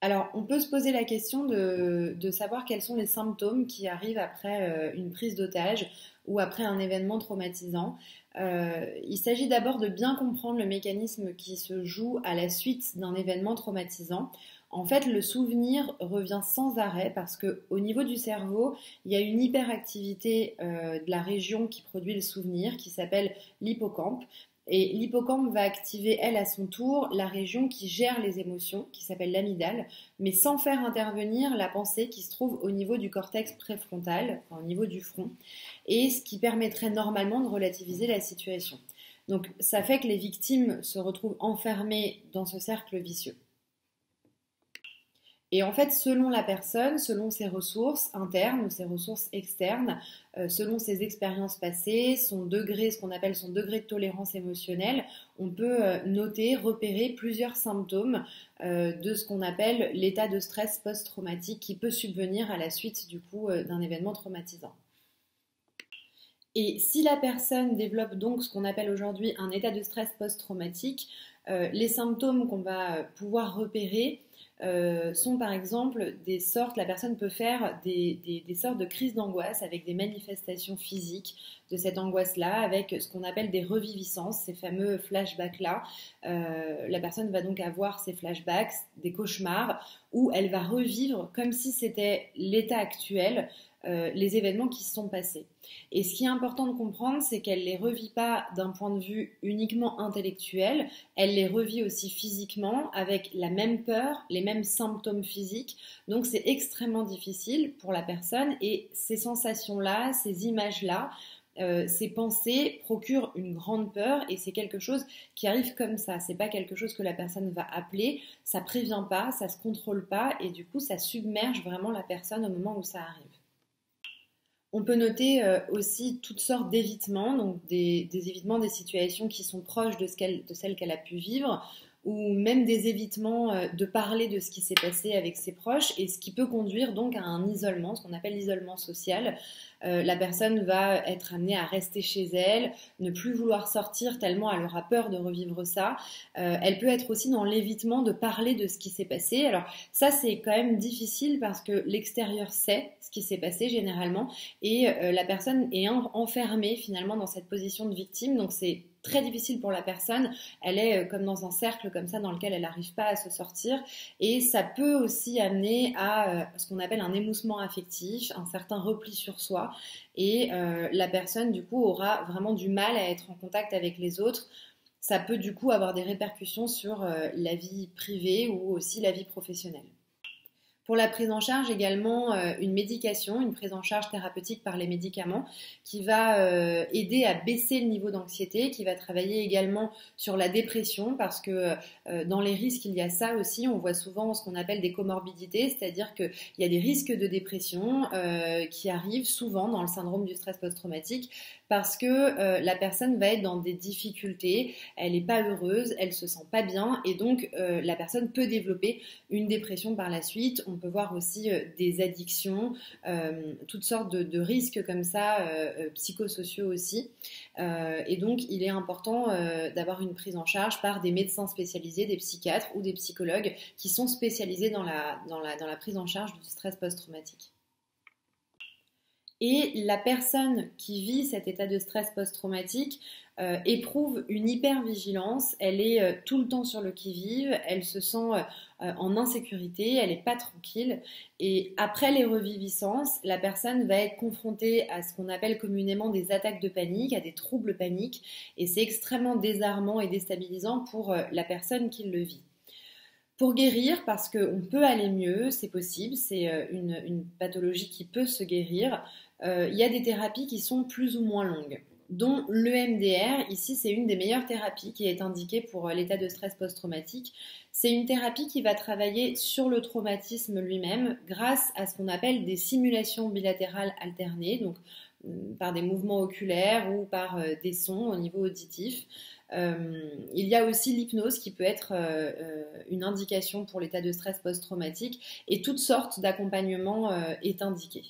Alors, on peut se poser la question de savoir quels sont les symptômes qui arrivent après une prise d'otage ou après un événement traumatisant. Il s'agit d'abord de bien comprendre le mécanisme qui se joue à la suite d'un événement traumatisant. En fait, le souvenir revient sans arrêt parce que au niveau du cerveau, il y a une hyperactivité de la région qui produit le souvenir qui s'appelle l'hippocampe. Et l'hippocampe va activer, elle, à son tour, la région qui gère les émotions, qui s'appelle l'amygdale, mais sans faire intervenir la pensée qui se trouve au niveau du cortex préfrontal, enfin, au niveau du front, et ce qui permettrait normalement de relativiser la situation. Donc ça fait que les victimes se retrouvent enfermées dans ce cercle vicieux. Et en fait, selon la personne, selon ses ressources internes ou ses ressources externes, selon ses expériences passées, son degré, ce qu'on appelle son degré de tolérance émotionnelle, on peut noter, repérer plusieurs symptômes de ce qu'on appelle l'état de stress post-traumatique qui peut subvenir à la suite du coup d'un événement traumatisant. Et si la personne développe donc ce qu'on appelle aujourd'hui un état de stress post-traumatique, les symptômes qu'on va pouvoir repérer sont par exemple la personne peut faire des sortes de crises d'angoisse avec des manifestations physiques de cette angoisse-là, avec ce qu'on appelle des reviviscences, ces fameux flashbacks-là. La personne va donc avoir ces flashbacks, des cauchemars, où elle va revivre comme si c'était l'état actuel, les événements qui se sont passés. Et ce qui est important de comprendre, c'est qu'elle ne les revit pas d'un point de vue uniquement intellectuel, elle les revit aussi physiquement avec la même peur, les mêmes symptômes physiques. Donc c'est extrêmement difficile pour la personne et ces sensations-là, ces images-là, ces pensées procurent une grande peur et c'est quelque chose qui arrive comme ça. C'est pas quelque chose que la personne va appeler, ça prévient pas, ça se contrôle pas et du coup ça submerge vraiment la personne au moment où ça arrive. On peut noter aussi toutes sortes d'évitements, donc des évitements des situations qui sont proches de celles qu'elle a pu vivre, ou même des évitements de parler de ce qui s'est passé avec ses proches, et ce qui peut conduire donc à un isolement, ce qu'on appelle l'isolement social. La personne va être amenée à rester chez elle, ne plus vouloir sortir tellement elle aura peur de revivre ça. Elle peut être aussi dans l'évitement de parler de ce qui s'est passé. Alors ça c'est quand même difficile parce que l'extérieur sait ce qui s'est passé généralement et la personne est enfermée finalement dans cette position de victime, donc c'est très difficile pour la personne, elle est comme dans un cercle comme ça dans lequel elle n'arrive pas à se sortir et ça peut aussi amener à ce qu'on appelle un émoussement affectif, un certain repli sur soi et la personne du coup aura vraiment du mal à être en contact avec les autres. Ça peut du coup avoir des répercussions sur la vie privée ou aussi la vie professionnelle. Pour la prise en charge également, une médication, une prise en charge thérapeutique par les médicaments qui va aider à baisser le niveau d'anxiété, qui va travailler également sur la dépression parce que dans les risques, il y a ça aussi. On voit souvent ce qu'on appelle des comorbidités, c'est-à-dire qu'il y a des risques de dépression qui arrivent souvent dans le syndrome du stress post-traumatique parce que la personne va être dans des difficultés, elle n'est pas heureuse, elle se sent pas bien et donc la personne peut développer une dépression par la suite. On peut voir aussi des addictions, toutes sortes de risques comme ça, psychosociaux aussi. Et donc, il est important d'avoir une prise en charge par des médecins spécialisés, des psychiatres ou des psychologues qui sont spécialisés dans la prise en charge du stress post-traumatique. Et la personne qui vit cet état de stress post-traumatique éprouve une hypervigilance, elle est tout le temps sur le qui-vive, elle se sent en insécurité, elle n'est pas tranquille. Et après les reviviscences, la personne va être confrontée à ce qu'on appelle communément des attaques de panique, à des troubles paniques, et c'est extrêmement désarmant et déstabilisant pour la personne qui le vit. Pour guérir, parce qu'on peut aller mieux, c'est possible, c'est une pathologie qui peut se guérir, il y a des thérapies qui sont plus ou moins longues, dont l'EMDR. Ici, c'est une des meilleures thérapies qui est indiquée pour l'état de stress post-traumatique. C'est une thérapie qui va travailler sur le traumatisme lui-même grâce à ce qu'on appelle des simulations bilatérales alternées, donc par des mouvements oculaires ou par des sons au niveau auditif. Il y a aussi l'hypnose qui peut être une indication pour l'état de stress post-traumatique et toutes sortes d'accompagnement est indiqué.